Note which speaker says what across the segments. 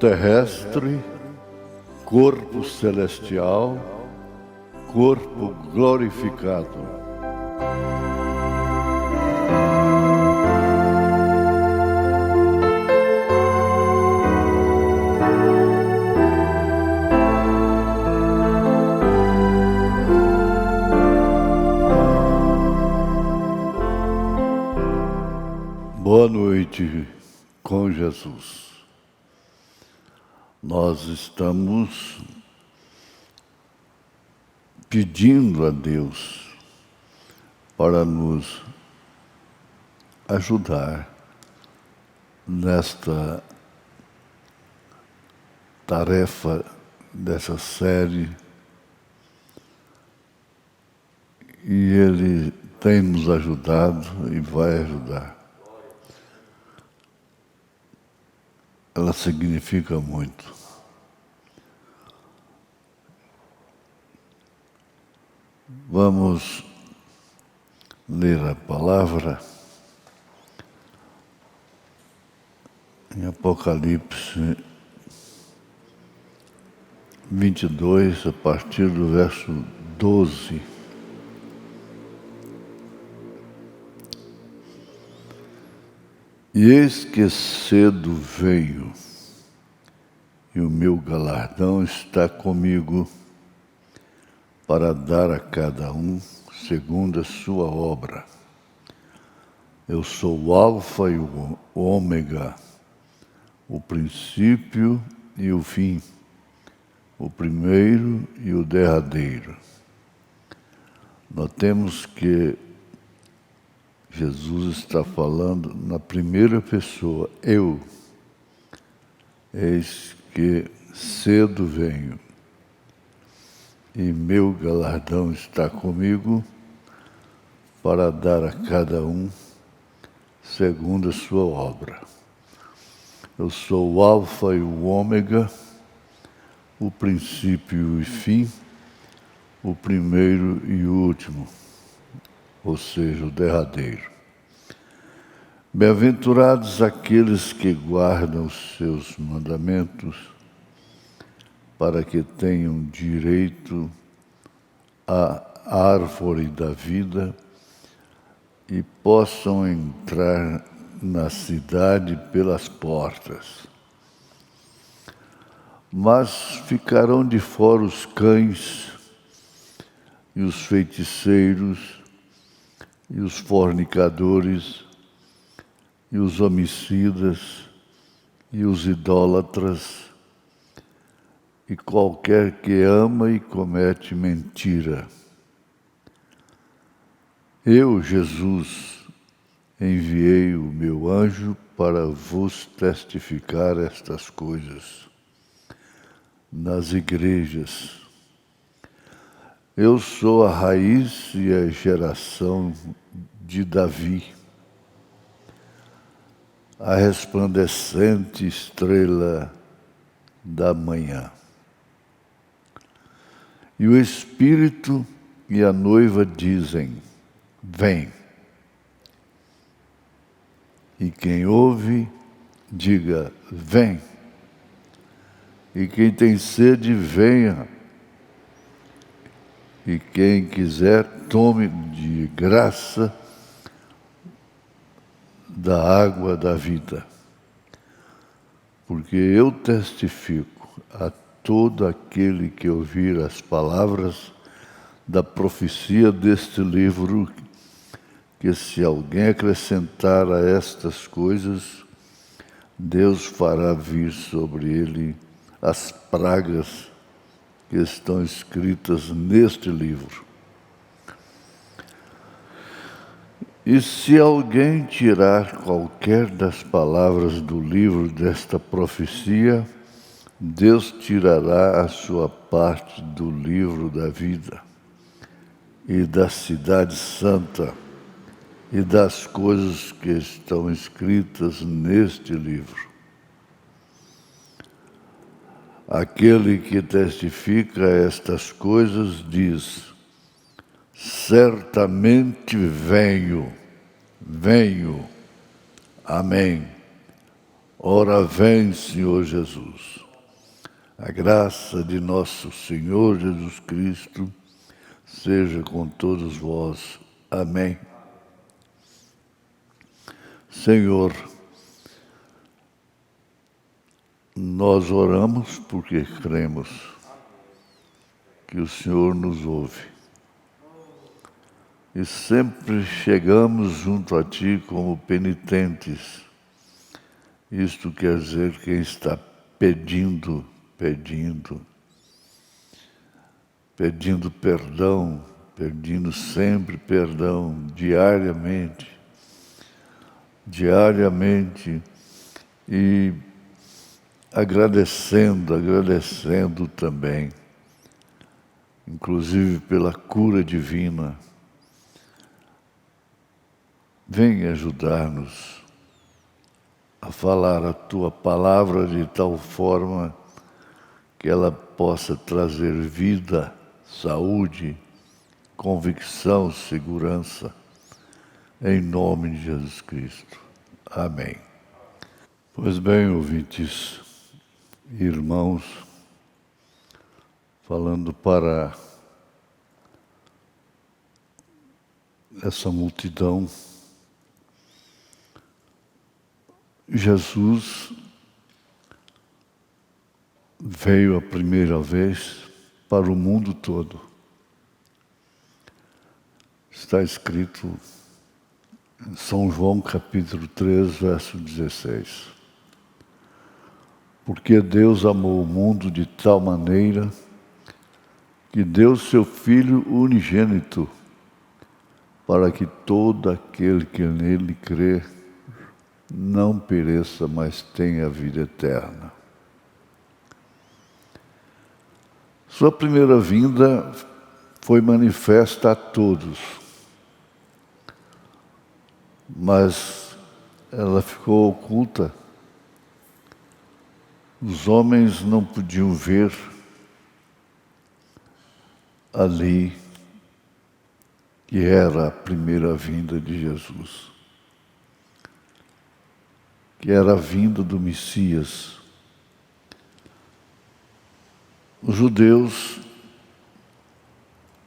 Speaker 1: terrestre, corpo celestial, corpo glorificado. Boa noite com Jesus. Nós estamos pedindo a Deus para nos ajudar nesta tarefa dessa série, e Ele tem nos ajudado e vai ajudar. Ela significa muito. Vamos ler a palavra em Apocalipse 22, a partir do verso 12. E eis que cedo venho, e o meu galardão está comigo, para dar a cada um segundo a sua obra. Eu sou o Alfa e o Ômega, o princípio e o fim, o primeiro e o derradeiro. Notemos que Jesus está falando na primeira pessoa, eu. Eis que cedo venho, e meu galardão está comigo, para dar a cada um segundo a sua obra. Eu sou o Alfa e o Ômega, o princípio e fim, o primeiro e o último, ou seja, o derradeiro. Bem-aventurados aqueles que guardam os seus mandamentos, para que tenham direito à árvore da vida e possam entrar na cidade pelas portas. Mas ficarão de fora os cães e os feiticeiros e os fornicadores e os homicidas e os idólatras e qualquer que ama e comete mentira. Eu, Jesus, enviei o meu anjo para vos testificar estas coisas nas igrejas. Eu sou a raiz e a geração de Davi, a resplandecente estrela da manhã. E o Espírito e a noiva dizem, vem. E quem ouve, diga, vem. E quem tem sede, venha. E quem quiser, tome de graça da água da vida. Porque eu testifico a todo aquele que ouvir as palavras da profecia deste livro, que se alguém acrescentar a estas coisas, Deus fará vir sobre ele as pragas que estão escritas neste livro. E se alguém tirar qualquer das palavras do livro desta profecia, Deus tirará a sua parte do livro da vida e da cidade santa e das coisas que estão escritas neste livro. Aquele que testifica estas coisas diz, certamente venho. Amém. Ora vem, Senhor Jesus. A graça de nosso Senhor Jesus Cristo seja com todos vós. Amém. Senhor, nós oramos porque cremos que o Senhor nos ouve. E sempre chegamos junto a Ti como penitentes. Isto quer dizer quem está pedindo perdão, pedindo sempre perdão, diariamente, e agradecendo também, inclusive pela cura divina. Vem ajudar-nos a falar a Tua palavra de tal forma que ela possa trazer vida, saúde, convicção, segurança, em nome de Jesus Cristo. Amém. Pois bem, ouvintes, irmãos, falando para essa multidão, Jesus veio a primeira vez para o mundo todo. Está escrito em São João capítulo 3, verso 16. Porque Deus amou o mundo de tal maneira que deu seu Filho unigênito, para que todo aquele que nele crê não pereça, mas tenha vida eterna. Sua primeira vinda foi manifesta a todos, mas ela ficou oculta. Os homens não podiam ver ali que era a primeira vinda de Jesus, que era a vinda do Messias. Os judeus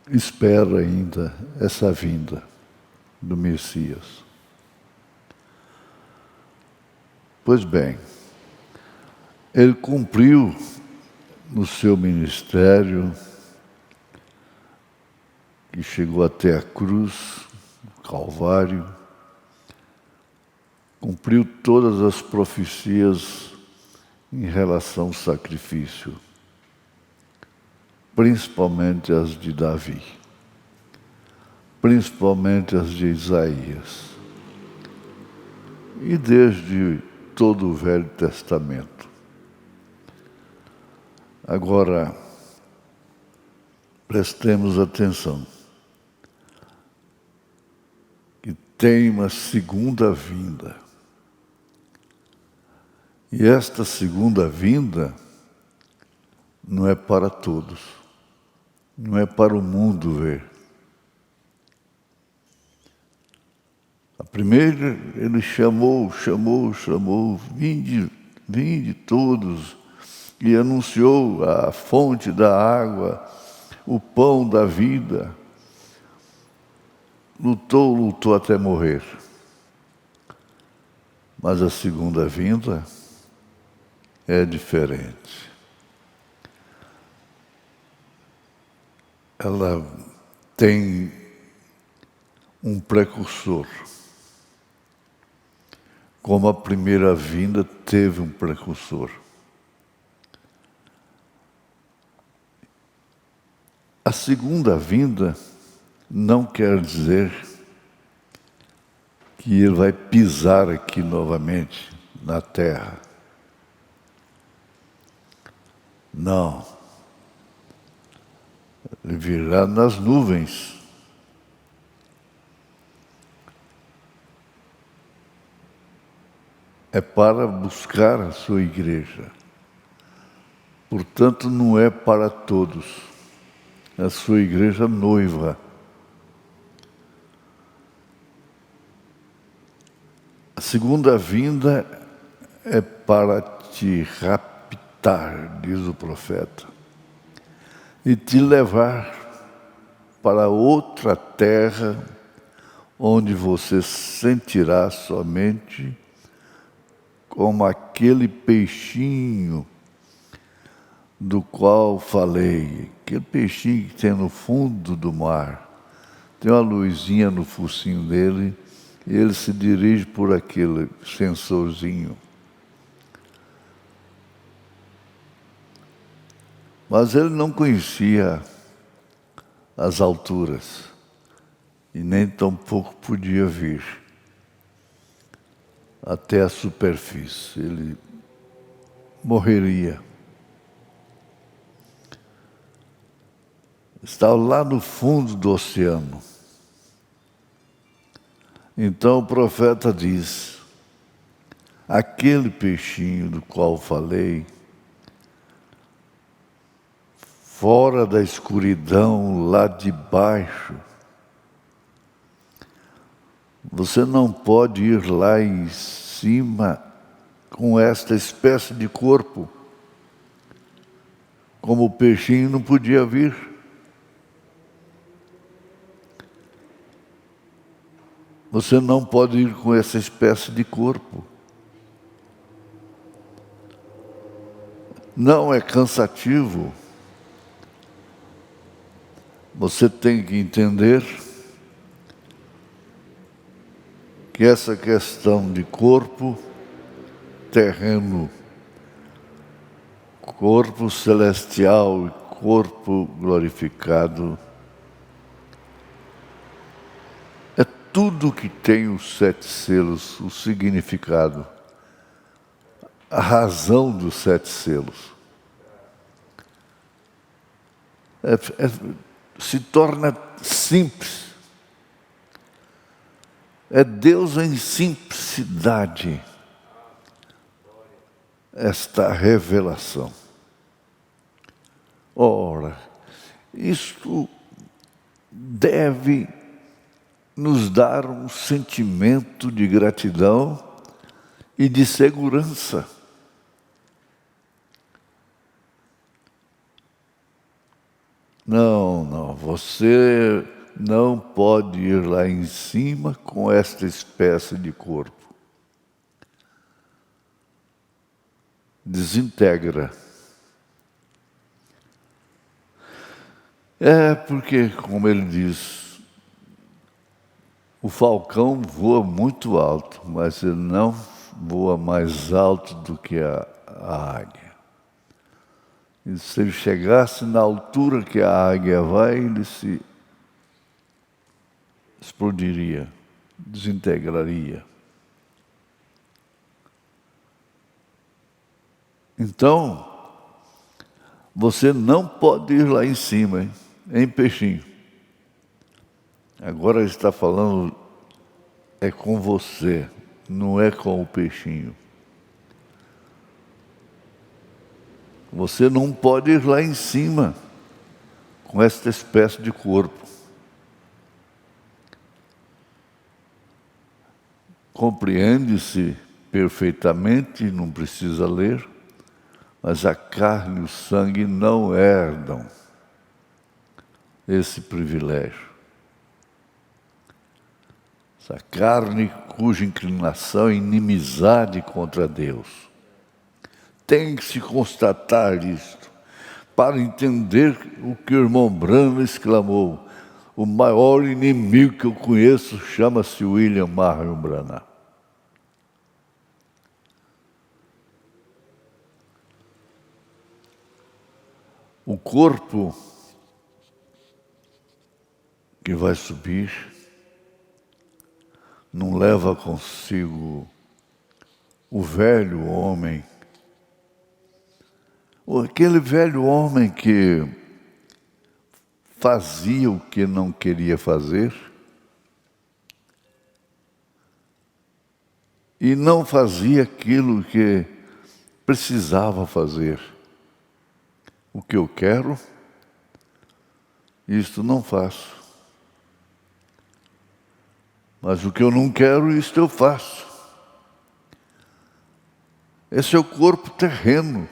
Speaker 1: esperam ainda essa vinda do Messias. Pois bem, ele cumpriu no seu ministério, que chegou até a cruz, Calvário, cumpriu todas as profecias em relação ao sacrifício, principalmente as de Davi, principalmente as de Isaías, e desde todo o Velho Testamento. Agora, prestemos atenção, que tem uma segunda vinda. E esta segunda vinda não é para todos, não é para o mundo ver. A primeira ele chamou, vinde todos, e anunciou a fonte da água, o pão da vida. Lutou até morrer. Mas a segunda vinda é diferente. Ela tem um precursor, como a primeira vinda teve um precursor. A segunda vinda não quer dizer que ele vai pisar aqui novamente na terra. Não. Ele virá nas nuvens. É para buscar a sua igreja. Portanto, não é para todos. A sua igreja noiva. A segunda vinda é para te raptar, diz o profeta, e te levar para outra terra, onde você sentirá somente como aquele peixinho do qual falei, aquele peixinho que tem no fundo do mar. Tem uma luzinha no focinho dele e ele se dirige por aquele sensorzinho. Mas ele não conhecia as alturas e nem tampouco podia vir até a superfície. Ele morreria. Estava lá no fundo do oceano. Então o profeta diz: aquele peixinho do qual falei, fora da escuridão, lá de baixo, você não pode ir lá em cima com esta espécie de corpo, como o peixinho não podia vir. Você não pode ir com essa espécie de corpo. Não é cansativo. Você tem que entender que essa questão de corpo terreno, corpo celestial e corpo glorificado, é tudo que tem os 7 selos, o significado, a razão dos 7 selos. Se torna simples. É Deus em simplicidade, esta revelação. Ora, isto deve nos dar um sentimento de gratidão e de segurança. Não, você não pode ir lá em cima com esta espécie de corpo. Desintegra. Porque, como ele diz, o falcão voa muito alto, mas ele não voa mais alto do que a águia. E se ele chegasse na altura que a águia vai, ele se explodiria, desintegraria. Então, você não pode ir lá em cima, em peixinho. Agora ele está falando, é com você, não é com o peixinho. Você não pode ir lá em cima com esta espécie de corpo. Compreende-se perfeitamente, não precisa ler, mas a carne e o sangue não herdam esse privilégio. Essa carne cuja inclinação é inimizade contra Deus. Tem que se constatar isto para entender o que o irmão Branham exclamou. O maior inimigo que eu conheço chama-se William Marion Branham. O corpo que vai subir não leva consigo o velho homem, ou aquele velho homem que fazia o que não queria fazer e não fazia aquilo que precisava fazer. O que eu quero, isto não faço. Mas o que eu não quero, isto eu faço. Esse é o corpo terreno.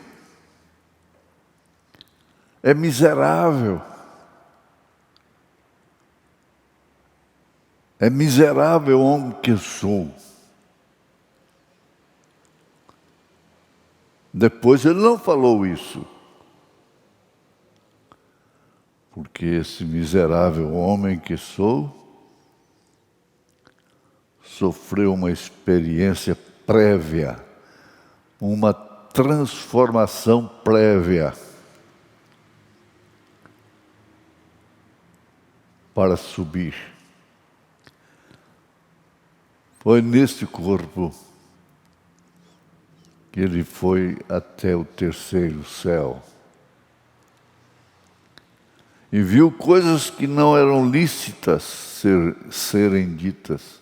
Speaker 1: É miserável. É miserável homem que sou. Depois ele não falou isso. Porque esse miserável homem que sou sofreu uma experiência prévia, uma transformação prévia para subir. Foi neste corpo que ele foi até o terceiro céu. E viu coisas que não eram lícitas serem ditas.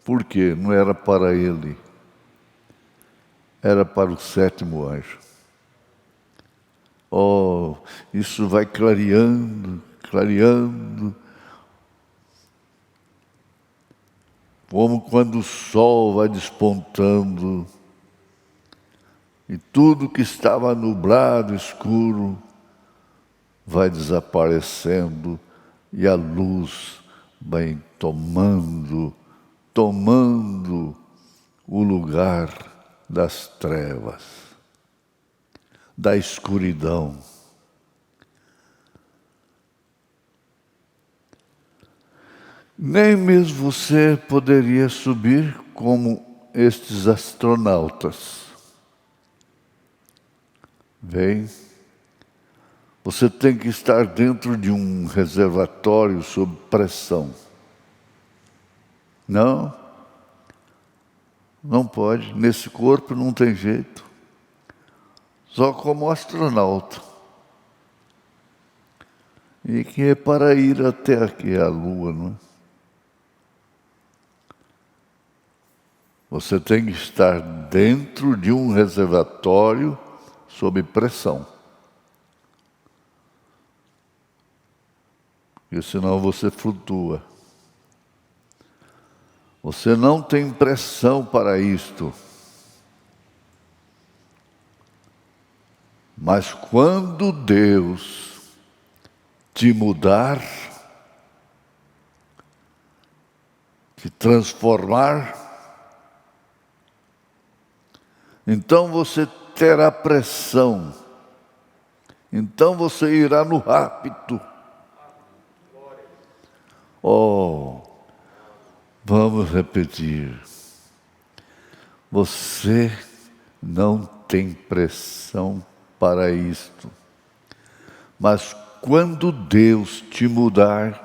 Speaker 1: Por quê? Não era para ele. Era para o sétimo anjo. Oh, isso vai clareando, clareando. Como quando o sol vai despontando e tudo que estava nublado, escuro, vai desaparecendo e a luz vai tomando o lugar das trevas, da escuridão. Nem mesmo você poderia subir como estes astronautas. Bem, você tem que estar dentro de um reservatório sob pressão. Não pode. Nesse corpo não tem jeito. Só como astronauta. E que é para ir até aqui a Lua, não é? Você tem que estar dentro de um reservatório sob pressão. Porque senão você flutua. Você não tem pressão para isto. Mas quando Deus te mudar, te transformar, então você terá pressão. Então você irá no rápido. Oh, vamos repetir. Você não tem pressão para isto. Mas quando Deus te mudar,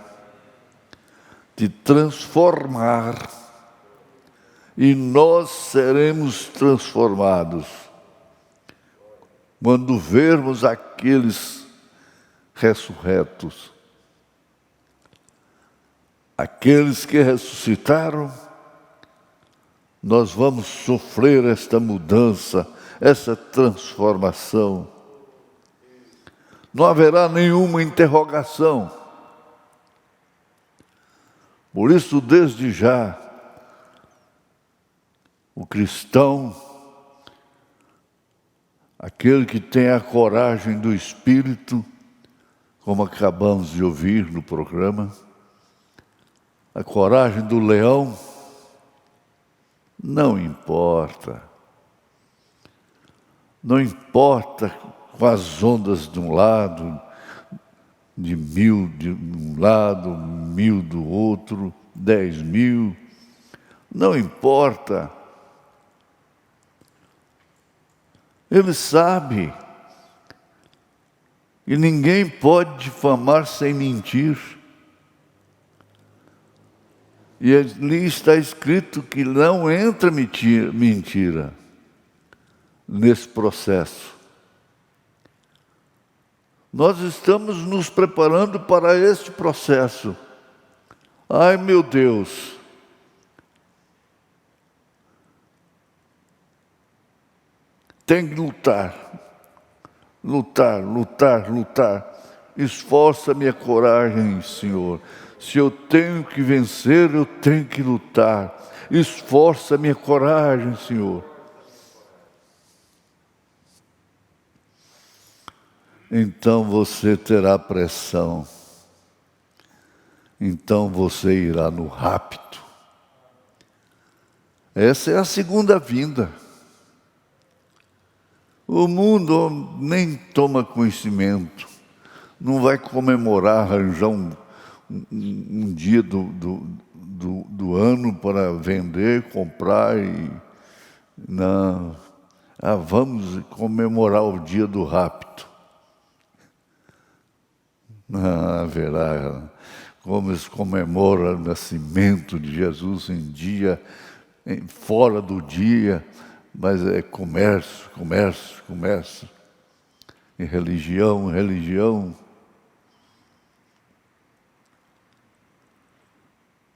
Speaker 1: te transformar, e nós seremos transformados quando vermos aqueles ressurretos, aqueles que ressuscitaram, nós vamos sofrer esta mudança, essa transformação. Não haverá nenhuma interrogação. Por isso, desde já, o cristão, aquele que tem a coragem do Espírito, como acabamos de ouvir no programa, a coragem do leão, não importa. Não importa com as ondas de um lado, de 1000 de um lado, 1000 do outro, 10.000, não importa. Ele sabe. E ninguém pode difamar sem mentir. E ali está escrito que não entra mentira nesse processo. Nós estamos nos preparando para este processo. Ai, meu Deus! Tem que lutar. Esforça minha coragem, Senhor. Se eu tenho que vencer, eu tenho que lutar. Esforça minha coragem, Senhor. então você terá pressão. Então você irá no rapto. Essa é a segunda vinda. O mundo nem toma conhecimento, não vai comemorar, arranjar um dia do ano para vender, comprar e não. Vamos comemorar o dia do rapto. Não haverá. Como eles comemoram o nascimento de Jesus em dia, fora do dia, mas é comércio, comércio, comércio. E religião, religião.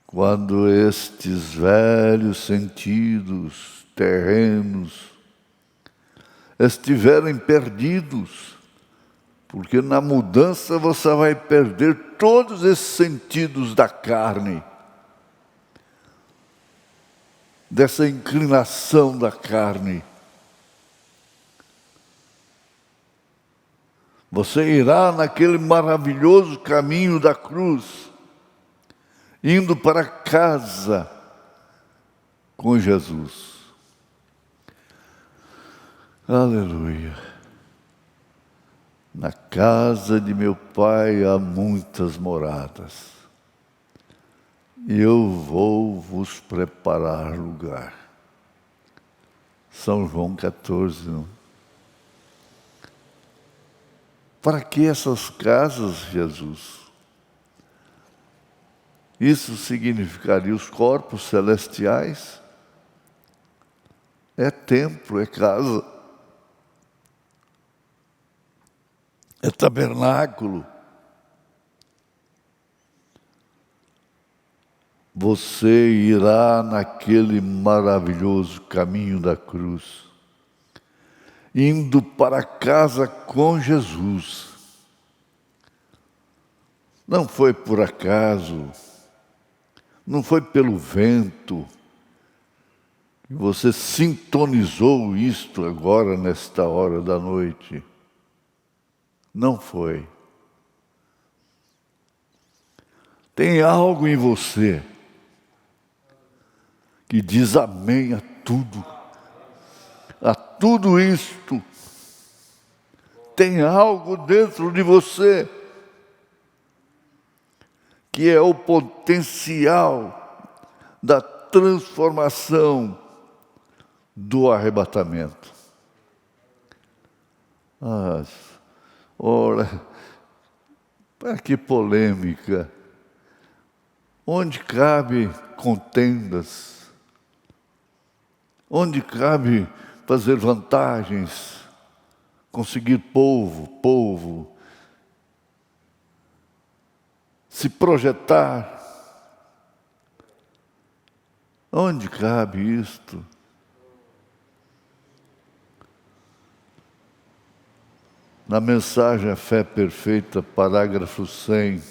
Speaker 1: Quando estes velhos sentidos terrenos estiverem perdidos, porque na mudança você vai perder todos esses sentidos da carne, dessa inclinação da carne. Você irá naquele maravilhoso caminho da cruz, indo para casa com Jesus. Aleluia. Na casa de meu Pai há muitas moradas, e eu vou vos preparar lugar. São João 14, não? Para que essas casas, Jesus? Isso significaria os corpos celestiais? É templo, é casa, é tabernáculo. Você irá naquele maravilhoso caminho da cruz, indo para casa com Jesus. Não foi por acaso, não foi pelo vento, que você sintonizou isto agora, nesta hora da noite. Não foi. Tem algo em você que diz amém a tudo isto. Tem algo dentro de você que é o potencial da transformação do arrebatamento. Ora, para que polêmica? Onde cabe contendas? Onde cabe fazer vantagens, conseguir povo, se projetar? Onde cabe isto? Na mensagem A Fé Perfeita, parágrafo 100,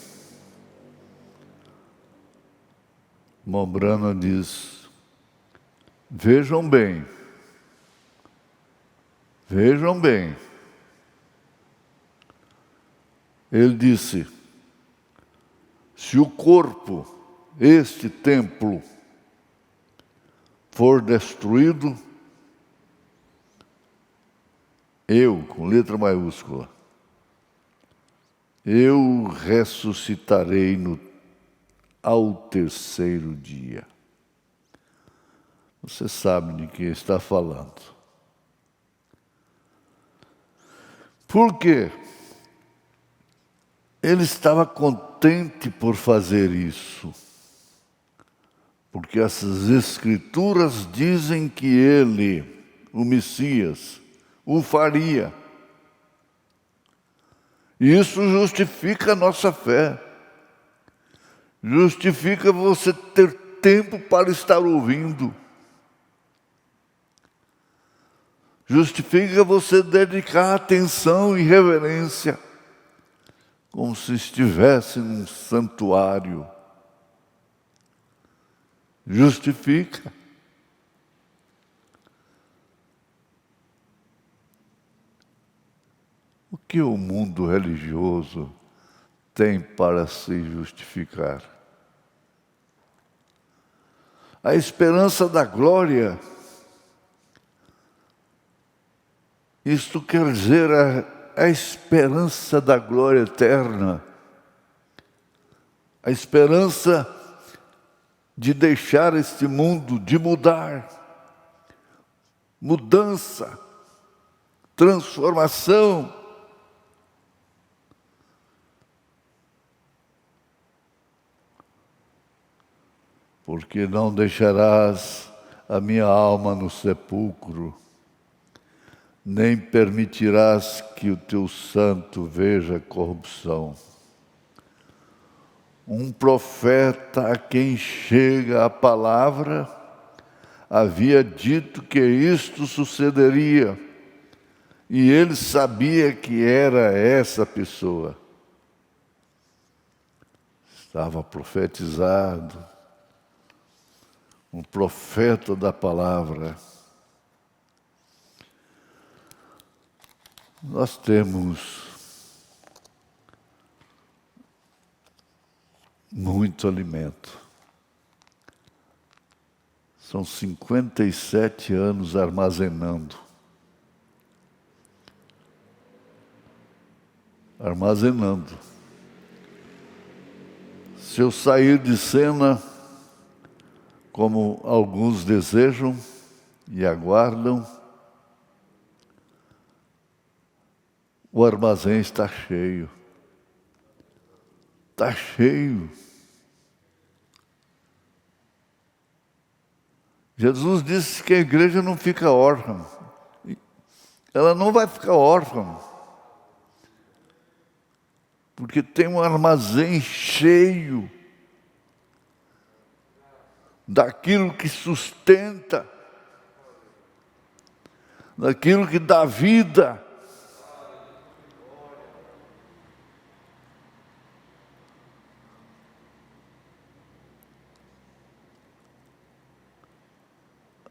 Speaker 1: Mombrana diz: vejam bem, ele disse, se o corpo, este templo, for destruído, eu, com letra maiúscula, eu ressuscitarei ao terceiro dia. Você sabe de quem está falando. Por quê? Ele estava contente por fazer isso, porque essas escrituras dizem que ele, o Messias, o faria. E isso justifica a nossa fé. Justifica você ter tempo para estar ouvindo. Justifica você dedicar atenção e reverência, como se estivesse num santuário. Justifica. O que o mundo religioso tem para se justificar? A esperança da glória, isto quer dizer a esperança da glória eterna, a esperança de deixar este mundo, de mudar, mudança, transformação. Porque não deixarás a minha alma no sepulcro, nem permitirás que o teu santo veja corrupção. Um profeta a quem chega a palavra havia dito que isto sucederia, e ele sabia que era essa pessoa. Estava profetizado, um profeta da palavra. Nós temos muito alimento. São 57 anos armazenando. Se eu sair de cena, como alguns desejam e aguardam, o armazém está cheio. Está cheio. Jesus disse que a igreja não fica órfã. Ela não vai ficar órfã, porque tem um armazém cheio daquilo que sustenta, daquilo que dá vida.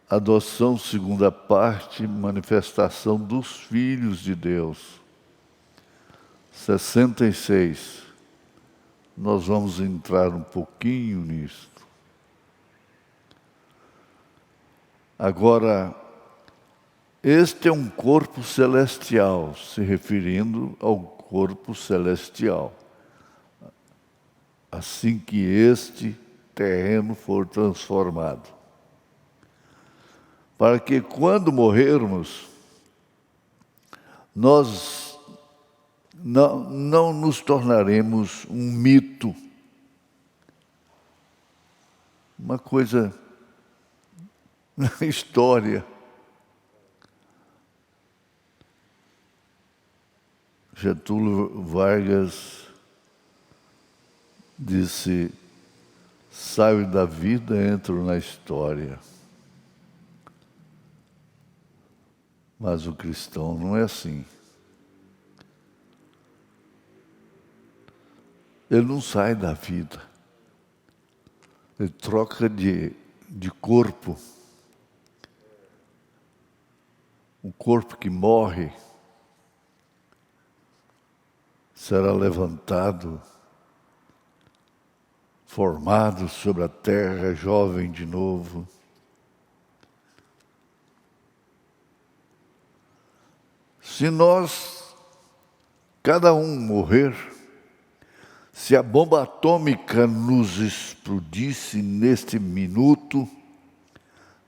Speaker 1: Adoção, segunda parte, manifestação dos filhos de Deus. 66. Nós vamos entrar um pouquinho nisto. Agora, este é um corpo celestial, se referindo ao corpo celestial. Assim que este terreno for transformado. Para que quando morrermos, nós não nos tornaremos um mito. Uma coisa história. Getúlio Vargas disse: saio da vida, entro na história. Mas o cristão não é assim. Ele não sai da vida. Ele troca de corpo. Um corpo que morre será levantado, formado sobre a terra, jovem de novo. Se nós, cada um morrer, se a bomba atômica nos explodisse neste minuto,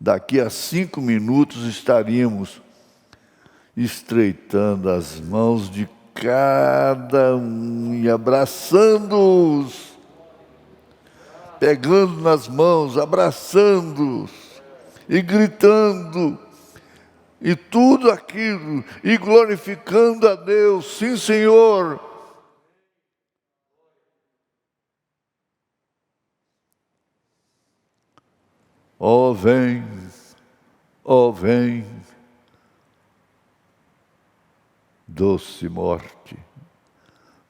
Speaker 1: daqui a 5 minutos estaríamos estreitando as mãos de cada um e abraçando-os, pegando nas mãos, abraçando-os e gritando, e tudo aquilo, e glorificando a Deus. Sim, Senhor. Ó vem, doce morte,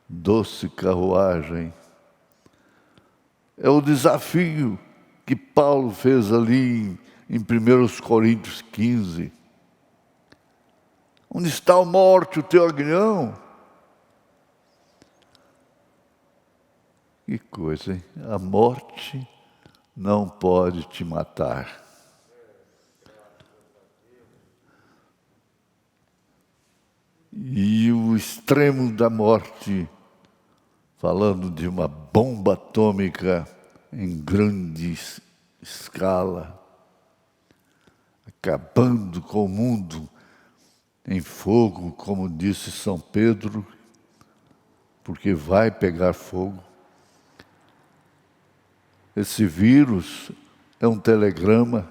Speaker 1: doce carruagem. É o desafio que Paulo fez ali em 1 Coríntios 15. Onde está a morte, o teu aguilhão? Que coisa, hein? A morte não pode te matar. E o extremo da morte, falando de uma bomba atômica em grande escala, acabando com o mundo em fogo, como disse São Pedro, porque vai pegar fogo. Esse vírus é um telegrama.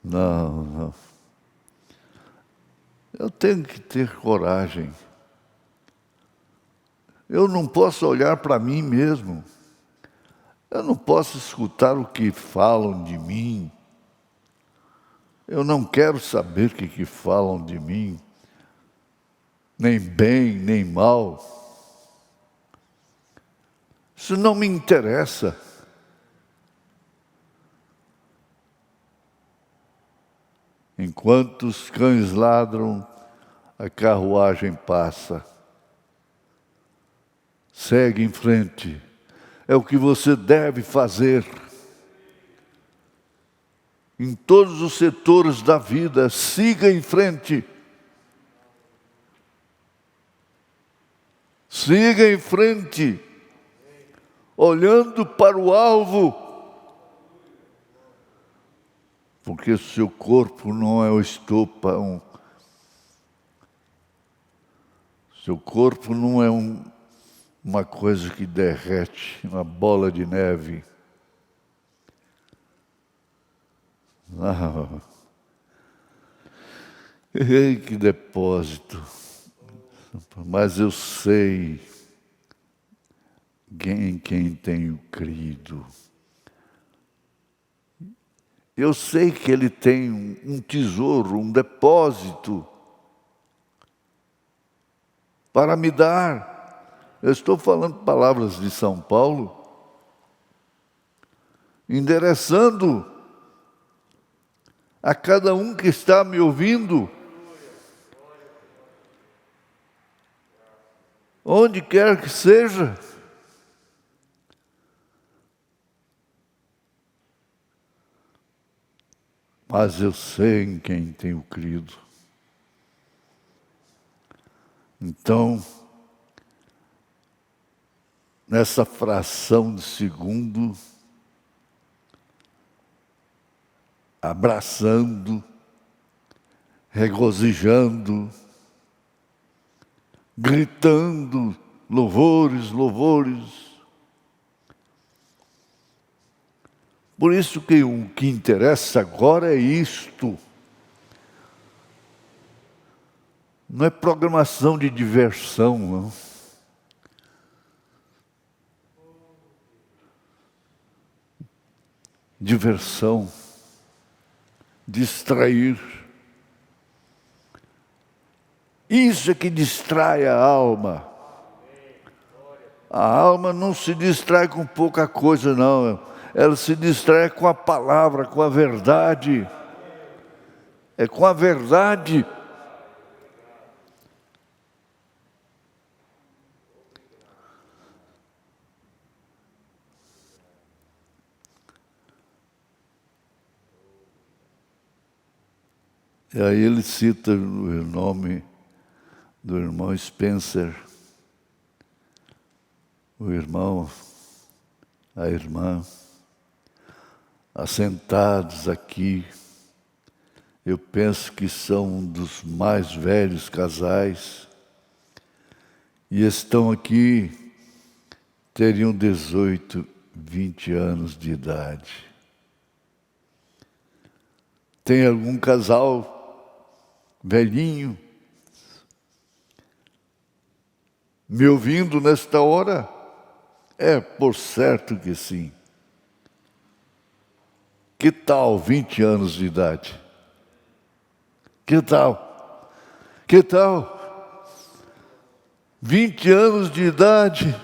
Speaker 1: Não, não. Eu tenho que ter coragem. Eu não posso olhar para mim mesmo. Eu não posso escutar o que falam de mim. Eu não quero saber o que falam de mim, nem bem, nem mal. Isso não me interessa. Enquanto os cães ladram, a carruagem passa. Segue em frente. É o que você deve fazer. Em todos os setores da vida, siga em frente. Siga em frente, olhando para o alvo. Porque o seu corpo não é o estopa. Seu corpo não é uma coisa que derrete, uma bola de neve. Ah, que depósito. Mas eu sei em quem tenho crido. Eu sei que Ele tem um tesouro, um depósito para me dar. Eu estou falando palavras de São Paulo, endereçando a cada um que está me ouvindo, onde quer que seja. Mas eu sei em quem tenho crido. Então, nessa fração de segundo, abraçando, regozijando, gritando, louvores, louvores. Por isso que o que interessa agora é isto. Não é programação de diversão, não. Diversão, distrair. Isso é que distrai a alma. A alma não se distrai com pouca coisa, não. Ela se distrai com a palavra, com a verdade. É com a verdade. E aí ele cita o nome do irmão Spencer, o irmão, a irmã, assentados aqui. Eu penso que são um dos mais velhos casais e estão aqui, teriam 18, 20 anos de idade. Tem algum casal velhinho me ouvindo nesta hora? É, por certo que sim. Que tal 20 anos de idade? Que tal? Que tal? 20 anos de idade.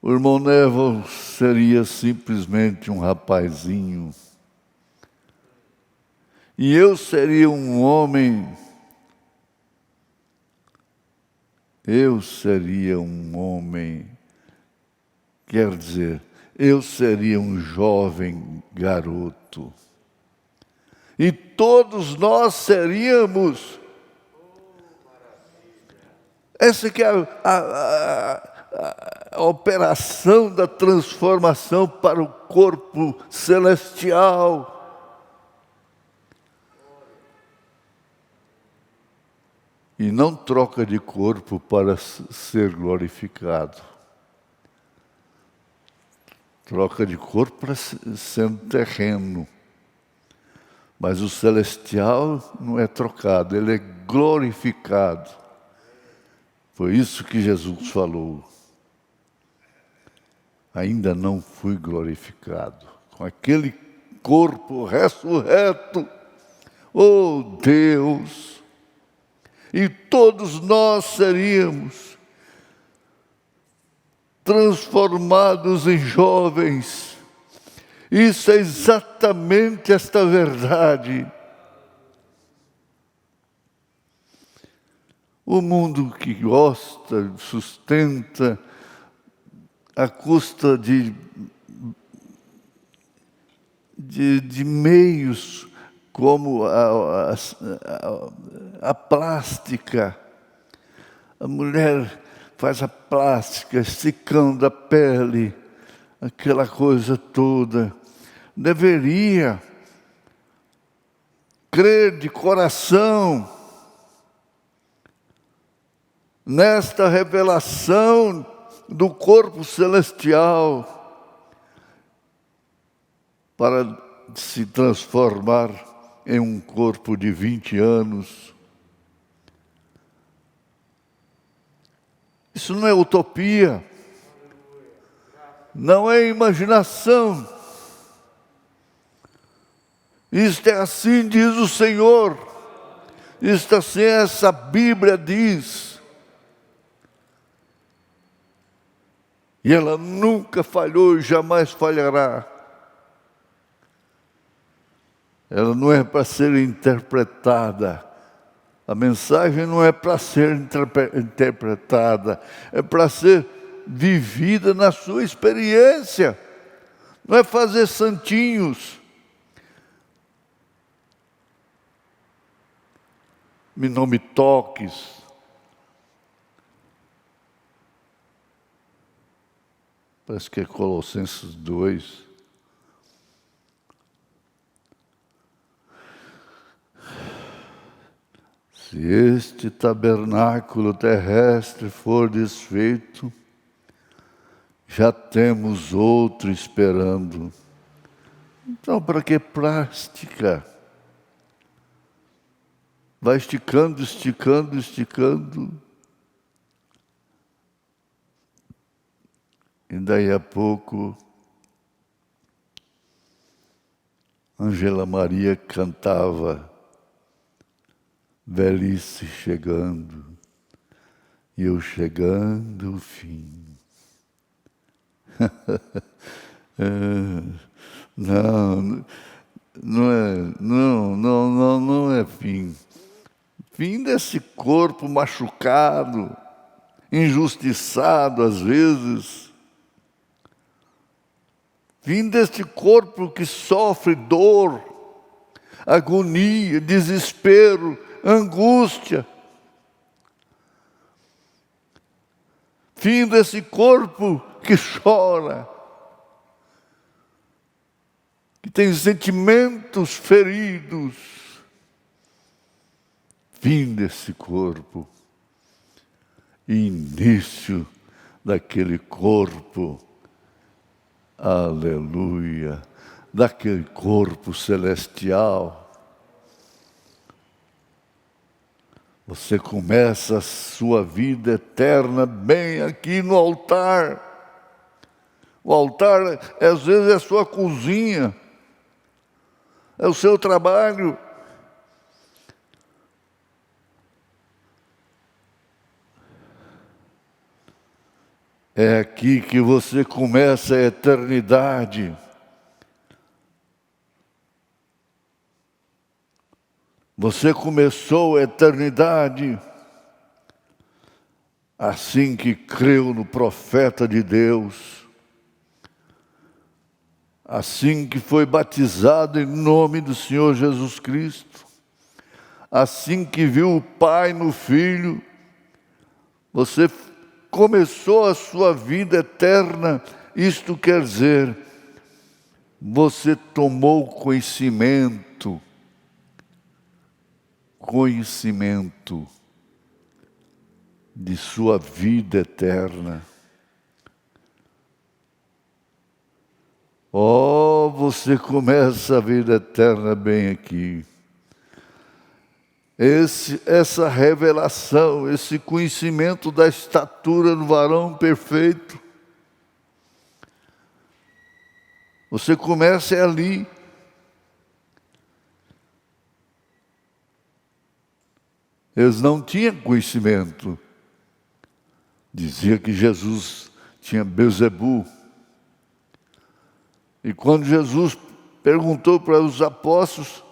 Speaker 1: O irmão Neville seria simplesmente um rapazinho E eu seria um homem, quer dizer, eu seria um jovem garoto. E todos nós seríamos. Essa que é a operação da transformação para o corpo celestial. E não troca de corpo para ser glorificado. Troca de corpo para ser terreno. Mas o celestial não é trocado, ele é glorificado. Foi isso que Jesus falou. Ainda não fui glorificado. Com aquele corpo ressurreto, oh Deus! E todos nós seríamos transformados em jovens. Isso é exatamente esta verdade. O mundo que gosta, sustenta, à custa de meios como a plástica. A mulher faz a plástica, esticando a pele, aquela coisa toda. Deveria crer de coração nesta revelação do corpo celestial para se transformar em um corpo de 20 anos. Isso não é utopia, não é imaginação. Isto é assim, diz o Senhor. Isto assim, essa Bíblia diz. E ela nunca falhou e jamais falhará. Ela não é para ser interpretada. A mensagem não é para ser interpretada. É para ser vivida na sua experiência. Não é fazer santinhos. Não me toques. Parece que é Colossenses 2. Se este tabernáculo terrestre for desfeito, já temos outro esperando. Então, para que plástica? Vai esticando, esticando, esticando. E daí a pouco, Ângela Maria cantava, velhice chegando, e eu chegando o fim. Não é fim. Fim desse corpo machucado, injustiçado às vezes. Fim deste corpo que sofre dor, agonia, desespero, angústia. Fim desse corpo que chora, que tem sentimentos feridos. Fim desse corpo. Início daquele corpo, aleluia, daquele corpo celestial. Você começa a sua vida eterna bem aqui no altar. O altar, às vezes, é a sua cozinha, é o seu trabalho. É aqui que você começa a eternidade. Você começou a eternidade assim que creu no profeta de Deus, assim que foi batizado em nome do Senhor Jesus Cristo, assim que viu o Pai no Filho, você começou a sua vida eterna. Isto quer dizer, você tomou conhecimento de sua vida eterna. Oh, você começa a vida eterna bem aqui. Essa revelação, esse conhecimento da estatura do varão perfeito, você começa ali. Eles não tinham conhecimento. Dizia que Jesus tinha Beelzebul. E quando Jesus perguntou para os apóstolos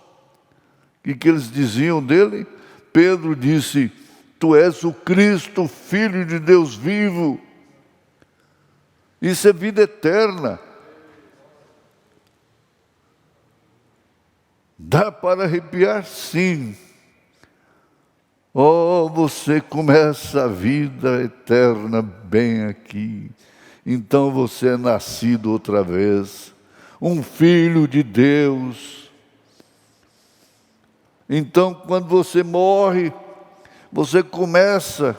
Speaker 1: o que eles diziam dele, Pedro disse: Tu és o Cristo, Filho de Deus vivo. Isso é vida eterna. Dá para arrepiar, sim. Oh, você começa a vida eterna bem aqui. Então você é nascido outra vez, um filho de Deus. Então, quando você morre, você começa.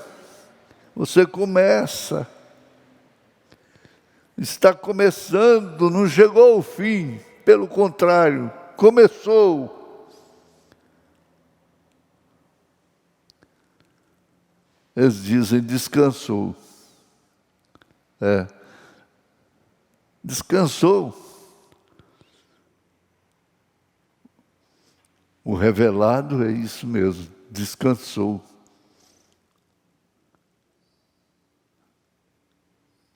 Speaker 1: Está começando, não chegou ao fim, pelo contrário, começou. Eles dizem, descansou. Descansou. O revelado é isso mesmo, descansou.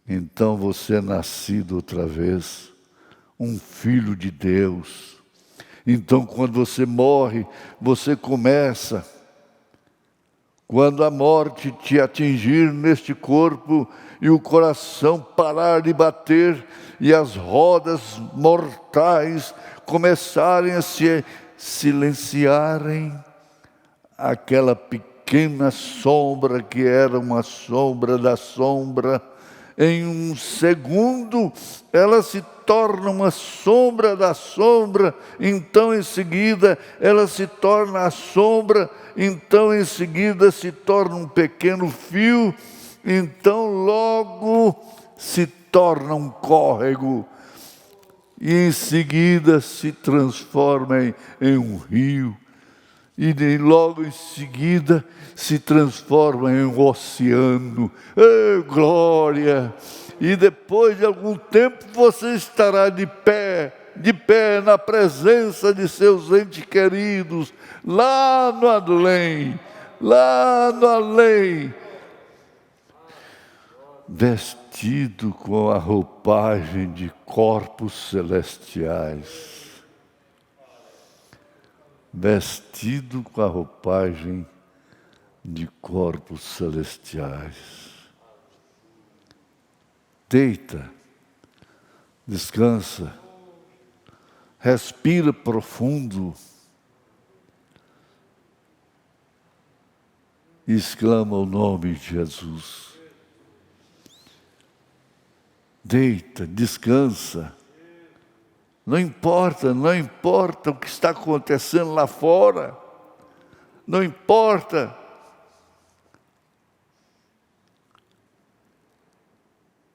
Speaker 1: Então você é nascido outra vez, um filho de Deus. Então quando você morre, você começa. Quando a morte te atingir neste corpo e o coração parar de bater e as rodas mortais começarem a se silenciarem, aquela pequena sombra que era uma sombra da sombra, em um segundo ela se torna uma sombra da sombra, então em seguida ela se torna a sombra, então em seguida se torna um pequeno fio, então logo se torna um córrego, e em seguida se transforma em um rio, e logo em seguida se transforma em um oceano. Glória! E depois de algum tempo você estará de pé na presença de seus entes queridos, lá no além, vestido com a roupagem de corpos celestiais. Vestido com a roupagem de corpos celestiais. Deita, descansa, respira profundo, e exclama o nome de Jesus. Deita, descansa. Não importa o que está acontecendo lá fora. Não importa.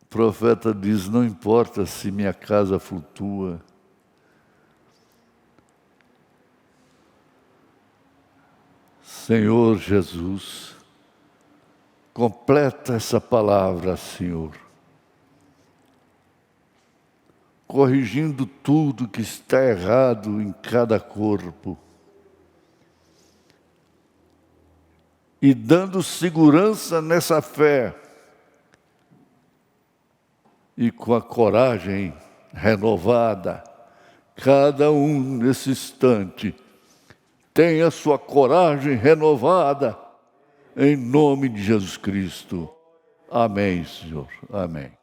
Speaker 1: O profeta diz, não importa se minha casa flutua. Senhor Jesus, completa essa palavra, Senhor. Corrigindo tudo que está errado em cada corpo. E dando segurança nessa fé. E com a coragem renovada, cada um nesse instante tenha sua coragem renovada, em nome de Jesus Cristo. Amém, Senhor. Amém.